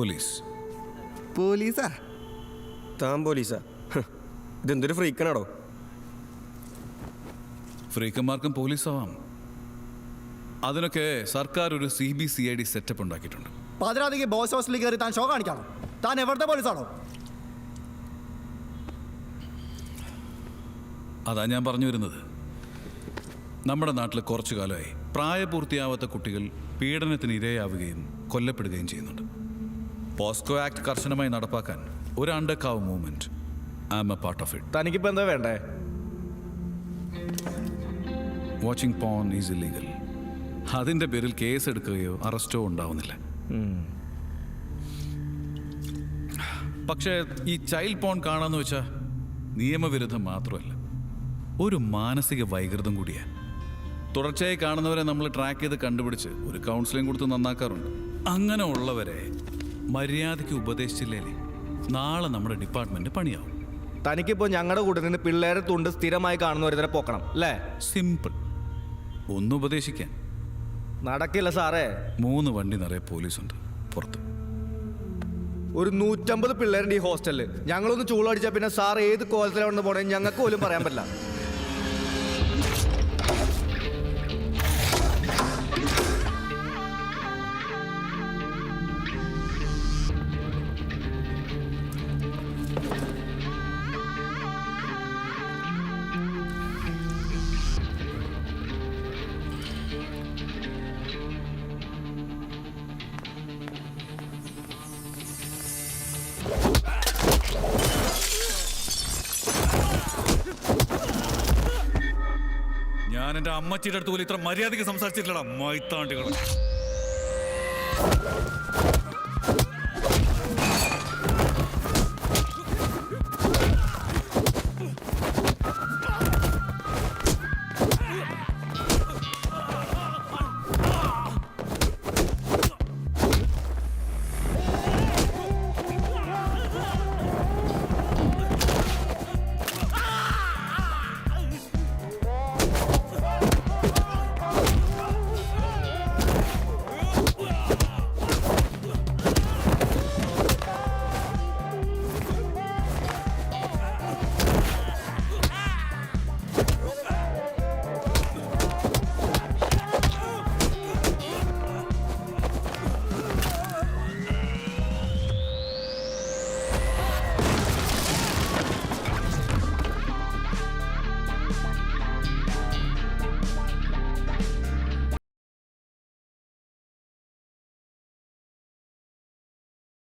Police. പോലീസാ? താൻ പോലീസാ? ഇതെന്തൊരു ഫ്രീക്കനാടോ? ഫ്രീക്കന്മാർക്കും പോലീസാവാം. അതിനൊക്കെ സർക്കാർ ഒരു CBCID സെറ്റപ്പ് ഉണ്ടാക്കിയിട്ടുണ്ട്. പാതിരാതിക്ക് ബോയ്സ് ഹോസ്റ്റലിൽ കയറി താൻ ഷോ കാണിക്കാണോ? താൻ എവിടുത്തെ പോലീസാണോ? അതാ ഞാൻ പറഞ്ഞു വരുന്നത്. നമ്മുടെ നാട്ടിൽ കുറച്ചു കാലമായി പ്രായപൂർത്തിയാവാത്ത കുട്ടികൾ പീഡനത്തിന് ഇരയാവുകയും കൊല്ലപ്പെടുകയും ചെയ്യുന്നുണ്ട്. പോസ്കോ ആക്ട് കർശനമായി നടപ്പാക്കാൻ ഒരു undercover movement. I am a part of it. തനിക്കിപ്പോൾ എന്താ വേണ്ടേ? Watching porn is illegal. അതിൻ്റെ പേരിൽ കേസ് എടുക്കുകയോ അറസ്റ്റോ ഉണ്ടാവുന്നില്ല. പക്ഷേ ഈ ചൈൽഡ് പോൺ കാണാന്ന് വെച്ചാൽ നിയമവിരുദ്ധം മാത്രമല്ല, ഒരു മാനസിക വൈകൃതം കൂടിയാണ്. തുടർച്ചയായി കാണുന്നവരെ നമ്മൾ ട്രാക്ക് ചെയ്ത് കണ്ടുപിടിച്ച് ഒരു കൗൺസിലിംഗ് കൊടുത്ത് നന്നാക്കാറുണ്ട്. അങ്ങനെ ഉള്ളവരെ മര്യാദയ്ക്ക് ഉപദേശിച്ചില്ലേ നാളെ നമ്മുടെ ഡിപ്പാർട്ട്മെന്റ് പണിയാവും. തനിക്കിപ്പോൾ ഞങ്ങളുടെ കൂടെ നിന്ന് പിള്ളേരെ തുണ്ട് സ്ഥിരമായി കാണുന്നവരെ പോക്കണം അല്ലേ? സിമ്പിൾ. ഒന്ന് ഉപദേശിക്കാൻ നടക്കില്ല സാറേ. 3 വണ്ടി നിറയെ പോലീസുണ്ട് പുറത്ത്. ഒരു 150 പിള്ളേരുണ്ട് ഈ ഹോസ്റ്റലിൽ. ഞങ്ങളൊന്ന് ചൂളടിച്ചാൽ പിന്നെ സാർ ഏത് കോലത്തിലാണെന്ന് പോണേ ഞങ്ങൾക്ക് പോലും പറയാൻ പറ്റില്ല. ഞാൻ എൻ്റെ അമ്മച്ചിയുടെ അടുത്ത് പോലും ഇത്ര മര്യാദയ്ക്ക് സംസാരിച്ചിട്ടില്ലടാ മൈത്താണ്ടികൾ.